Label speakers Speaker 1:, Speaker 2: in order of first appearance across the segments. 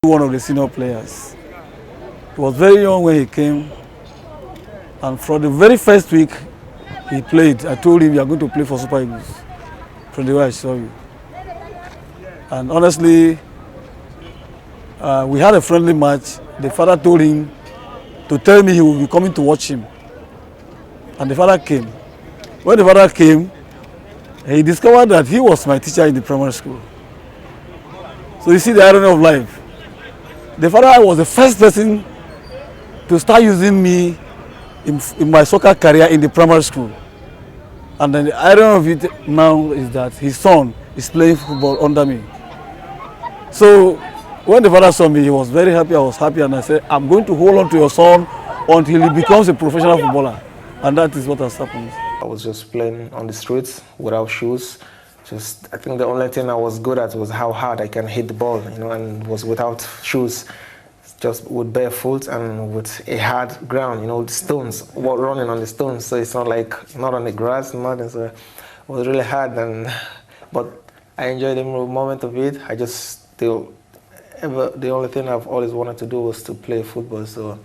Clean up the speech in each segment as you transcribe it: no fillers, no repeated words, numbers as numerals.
Speaker 1: One of the senior players. He was very young when he came, and from the very first week he played, I told him, you are going to play for Super Eagles from the way I saw you. And honestly, we had a friendly match. The father told him to tell me he would be coming to watch him, and the father came. When the father came, he discovered that he was my teacher in the primary school. So you see the irony of life. The father was the first person to start using me in my soccer career in the primary school. And then the irony of it now is that his son is playing football under me. So when the father saw me, he was very happy, I was happy, and I said, I'm going to hold on to your son until he becomes a professional footballer. And that is what has happened.
Speaker 2: I was just playing on the streets without shoes. I think the only thing I was good at was how hard I can hit the ball, and was without shoes, just with barefoot and with a hard ground, with stones, running on the stones. So it's not on the grass, nothing. So it was really hard, but I enjoyed the moment of it. The only thing I've always wanted to do was to play football. So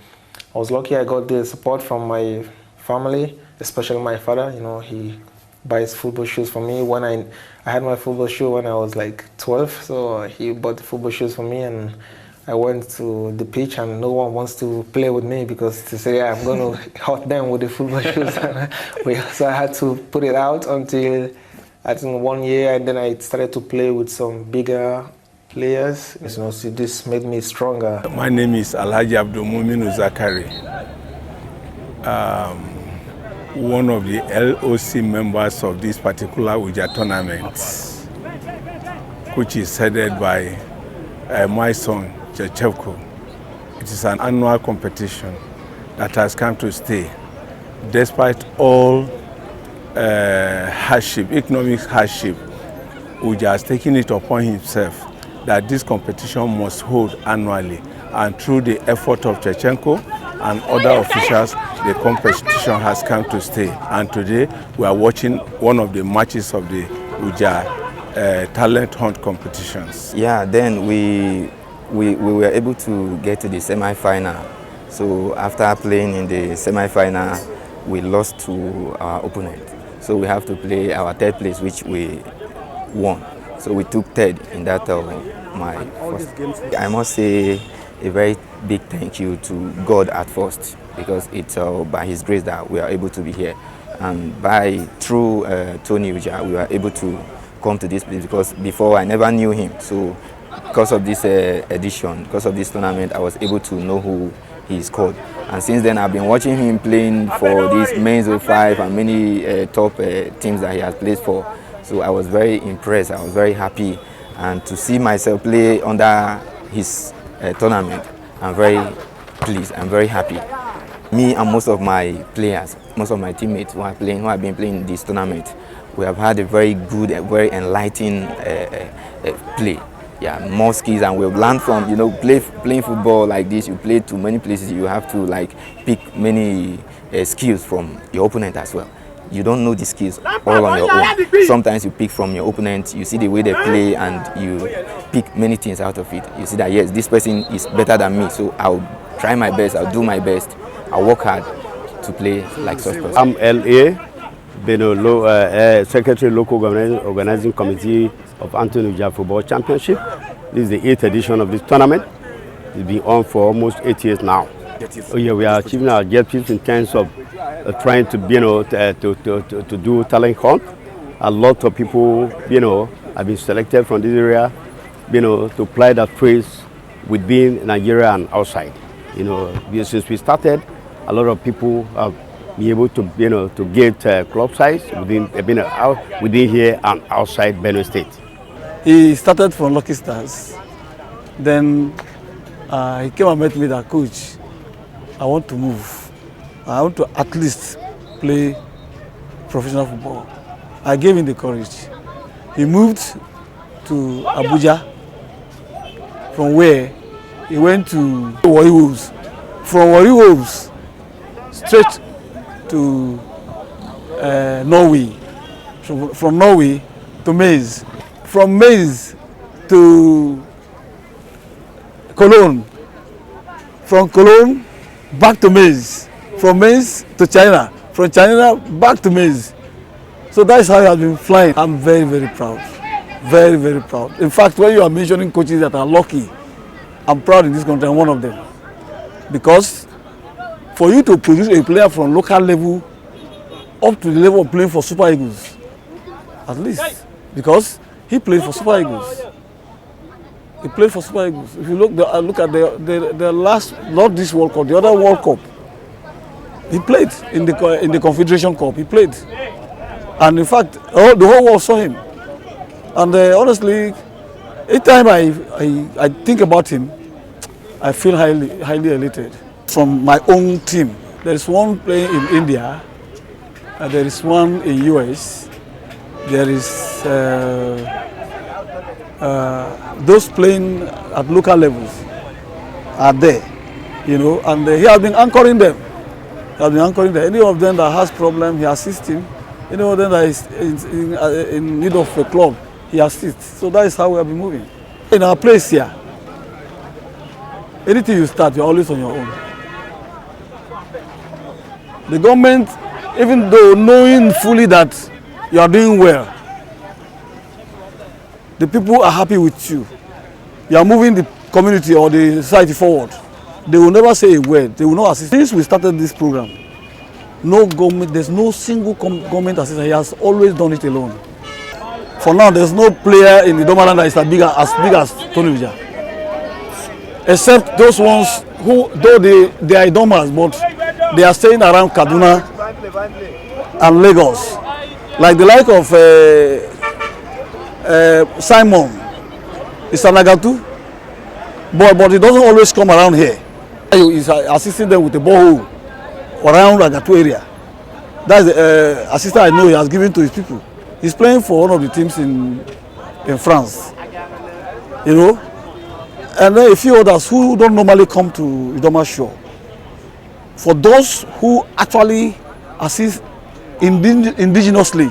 Speaker 2: I was lucky I got the support from my family, especially my father. He buys football shoes for me. When I had my football shoe when I was like 12, so he bought the football shoes for me, and I went to the pitch, and no one wants to play with me because they say, yeah, I'm going to hurt them with the football shoes. So I had to put it out until I think 1 year, and then I started to play with some bigger players. So this made me stronger.
Speaker 3: My name is Alhaji Abdulmumin Zakari. One of the LOC members of this particular Ujjar tournament. which is headed by my son, Chechevko. It is an annual competition that has come to stay. Despite all hardship, economic hardship, Ujah has taken it upon himself that this competition must hold annually. And through the effort of Chechenko and other officials, the competition has come to stay. And today we are watching one of the matches of the Ujah talent hunt competitions.
Speaker 4: Yeah, then we were able to get to the semi-final. So after playing in the semi-final, we lost to our opponent. So we have to play our third place, which we won. So we took third in that my first. I must say a very big thank you to God at first, because it's by His grace that we are able to be here, and through Tony Ujah, we were able to come to this place, because before I never knew him. So because of this edition, because of this tournament, I was able to know who he is called. And since then, I've been watching him playing for these men's 05 and many top teams that he has played for. So I was very impressed, I was very happy, and to see myself play under his tournament, I'm very pleased, I'm very happy. Me and most of my players, most of my teammates who have been playing this tournament, we have had a very good, very enlightening play. Yeah, more skills, and we've learned from, playing football like this. You play to many places, you have to pick many skills from your opponent as well. You don't know the skills all on your own. Sometimes you pick from your opponent, you see the way they play, and you pick many things out of it. You see that, yes, this person is better than me, so I'll try my best, I'll do my best, I'll work hard to play like such person.
Speaker 5: I'm L.A., Secretary Local Organizing Committee of Anthony Ujah Football Championship. This is the 8th edition of this tournament. It's been on for almost 8 years now. Oh yeah, we are achieving our objectives in terms of trying to, to do talent hunt. A lot of people, have been selected from this area, to apply that phrase within Nigeria and outside. Since we started, a lot of people have been able to, to get club size within here and outside Benue State.
Speaker 1: He started from Lucky Stars. Then he came and met me that, coach, I want to move. I want to at least play professional football. I gave him the courage. He moved to Abuja, from where he went to Warri Wolves. From Warri Wolves, straight to Norway. From Norway to Maize. From Maize to Cologne. From Cologne back to Maize. From Maize to China. From China back to Maize. So that's how I have been flying. I'm very, very proud. Very, very proud. In fact, when you are mentioning coaches that are lucky, I'm proud in this country, I'm one of them. Because for you to produce a player from local level up to the level of playing for Super Eagles, at least, because he played for Super Eagles. He played for Super Eagles. If you look at the last, not this World Cup, the other World Cup, he played in the Confederation Cup. He played, and in fact, the whole world saw him. And honestly, each time I think about him, I feel highly elated. From my own team, there is one playing in India, there is one in US, there is those playing at local levels are there, and he has been anchoring them. Any of them that has problem, he assists him. Any of them that is in need of a club, he assists. So that is how we have been moving. In our place here, anything you start, you're always on your own. The government, even though knowing fully that you are doing well, the people are happy with you. You are moving the community or the society forward. They will never say a word. They will not assist. Since we started this program, no government, there's no single government assistant. He has always done it alone. For now, there's no player in the Domaland that is as big as Tony Ujah. Except those ones who, though they are Domas, but they are staying around Kaduna and Lagos. Like the like of Simon It's an Agatu, but it doesn't always come around here. He's assisting them with a borehole around Agatu area. That's the assistant I know he has given to his people. He's playing for one of the teams in France, you know. And then a few others who don't normally come to Idoma Shore. For those who actually assist indigenously,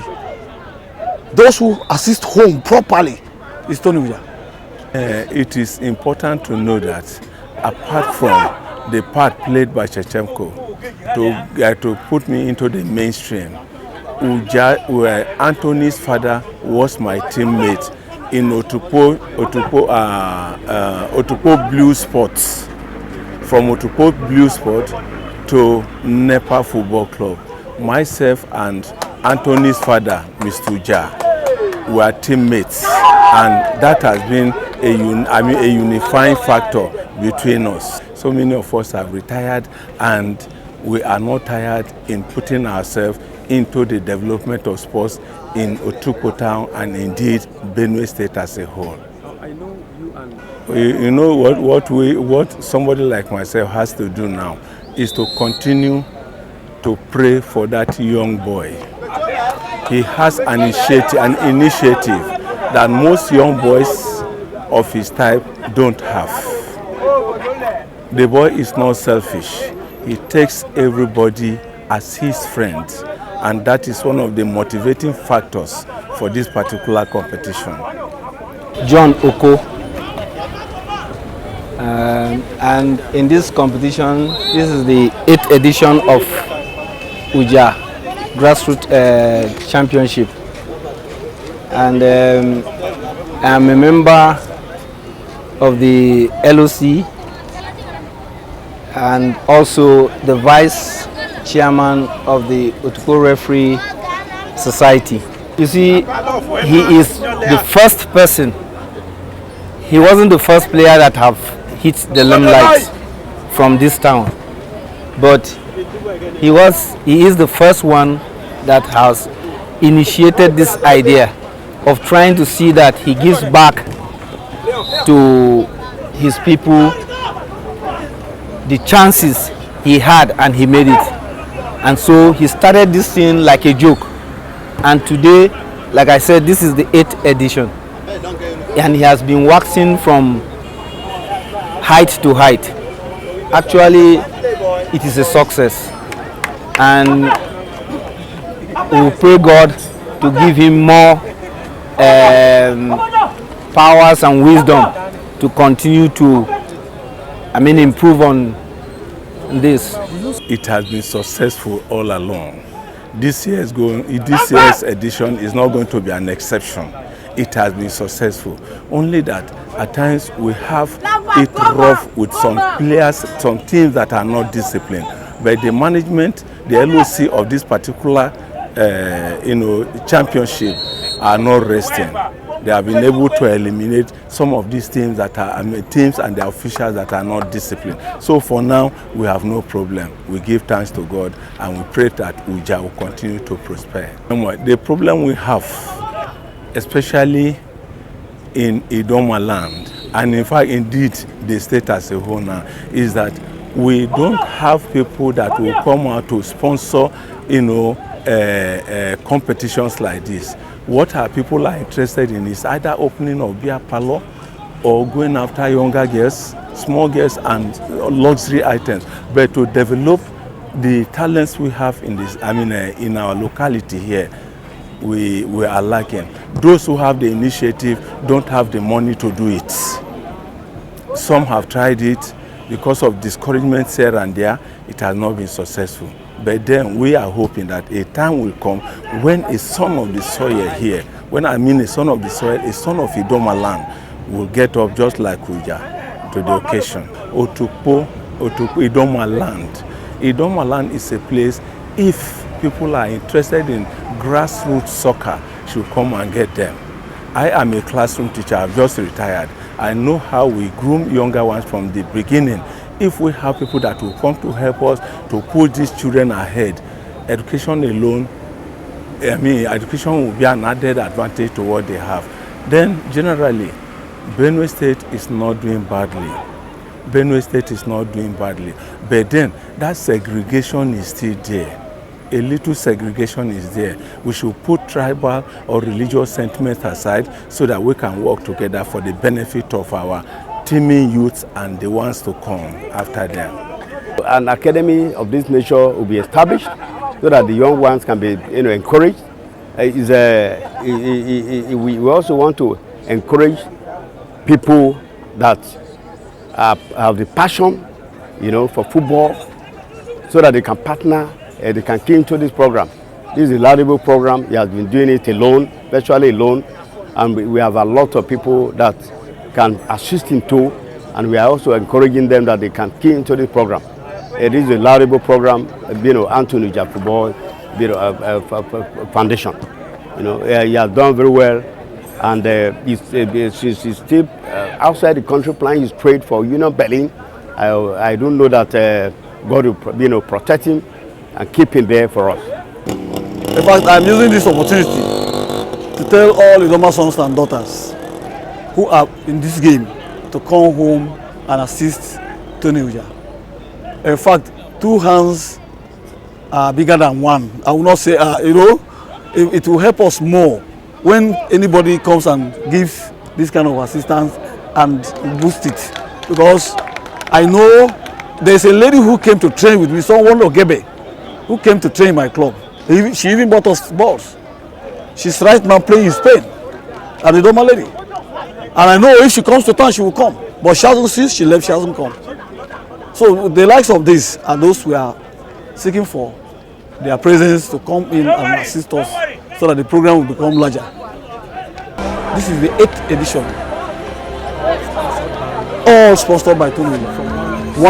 Speaker 1: those who assist home properly, is Tony Ujah.
Speaker 3: It is important to know that apart from the part played by Shevchenko to put me into the mainstream, Ujah, where Anthony's father was my teammate in Otukpo Blue Sports. From Otukpo Blue Sport to Nepa Football Club. Myself and Anthony's father, Mr. Ujah, were teammates, and that has been a unifying factor between us. So many of us have retired, and we are not tired in putting ourselves into the development of sports in Otukpo town and indeed Benue State as a whole.
Speaker 6: I know you and
Speaker 3: You know what somebody like myself has to do now is to continue to pray for that young boy. He has an initiative that most young boys of his type don't have. The boy is not selfish. He takes everybody as his friend, and that is one of the motivating factors for this particular competition.
Speaker 6: John Oko. And in this competition, this is the 8th edition of Ujjar Grassroots Championship. And I'm a member of the LOC and also the vice chairman of the Otukpo Referee Society. You see, he is the first person. He wasn't the first player that have hit the limelight from this town, but he is the first one that has initiated this idea of trying to see that he gives back to his people the chances he had, and he made it. And so he started this thing like a joke, and today, like I said, this is the 8th edition, and he has been waxing from height to height. Actually, it is a success, and we pray God to give him more powers and wisdom to continue to, improve on this.
Speaker 3: It has been successful all along. This year's edition is not going to be an exception. It has been successful. Only that at times we have it rough with some players, some teams that are not disciplined. But the management, the LOC of this particular championship are not resting. They have been able to eliminate some of these teams that are teams and the officials that are not disciplined. So for now, we have no problem. We give thanks to God, and we pray that Ujah will continue to prosper. The problem we have, especially in Idoma land, and in fact, indeed, the state as a whole now, is that we don't have people that will come out to sponsor, competitions like this. What our people are interested in is either opening of beer parlor or going after younger girls, small girls, and luxury items. But to develop the talents we have in this, in our locality here, we are lacking. Those who have the initiative don't have the money to do it. Some have tried it. Because of discouragement here and there, it has not been successful. But then we are hoping that a time will come when a son of the soil here, when I mean a son of the soil, a son of Idoma land, will get up just like Ujah to the occasion. Otukpo Idoma land. Idoma land is a place, if people are interested in grassroots soccer, should come and get them. I am a classroom teacher. I've just retired. I know how we groom younger ones from the beginning. If we have people that will come to help us to put these children ahead, education alone, education will be an added advantage to what they have. Then generally, Benue State is not doing badly. Benue State is not doing badly. But then that segregation is still there. A little segregation is there. We should put tribal or religious sentiments aside so that we can work together for the benefit of our teeming youths and the ones to come after them.
Speaker 5: An academy of this nature will be established so that the young ones can be encouraged. We also want to encourage people that have the passion for football so that they can partner and they can key into this program. This is a laudable program. He has been doing it alone, virtually alone, and we have a lot of people that can assist him too, and we are also encouraging them that they can key into this program. It is a laudable program, Anthony Ujjar Football Foundation. He has done very well, and he's still outside the country playing his trade for Union Berlin. I don't know that God will protect him and keep him there for us.
Speaker 1: In fact, I'm using this opportunity to tell all Idoma sons and daughters who are in this game to come home and assist Tony Ujjar. In fact, two hands are bigger than one. I will not say, it will help us more when anybody comes and gives this kind of assistance and boost it. Because I know there's a lady who came to train with me, someone Ogebe, who came to train my club. She even bought us balls. She's right now playing in Spain, an Idoma lady. And I know if she comes to town, she will come. But she hasn't, since she left, she hasn't come. So the likes of this are those we are seeking for their presence to come in and assist us so that the program will become larger. This is the 8th edition. All sponsored by Tony Ujjar from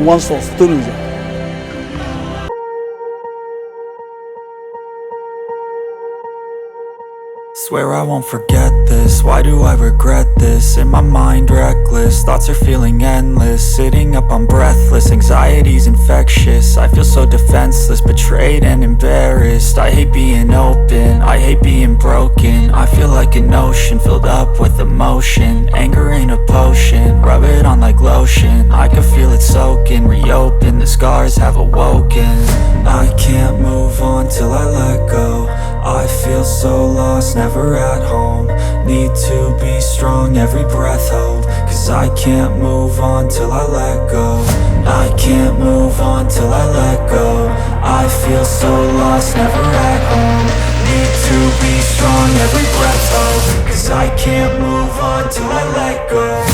Speaker 1: one source. Tony Ujjar.
Speaker 7: Swear I won't forget this, why do I regret this? In my mind reckless, thoughts are feeling endless. Sitting up I'm breathless, anxiety's infectious. I feel so defenseless, betrayed and embarrassed. I hate being open, I hate being broken. I feel like an ocean filled up with emotion. Anger ain't a potion, rub it on like lotion. I can feel it soaking, reopen, the scars have awoken. I can't move on till I let go. I feel so lost, never at home. Need to be strong, every breath hold. Cause I can't move on till I let go. I can't move on till I let go. I feel so lost, never at home. Need to be strong, every breath hold. Cause I can't move on till I let go.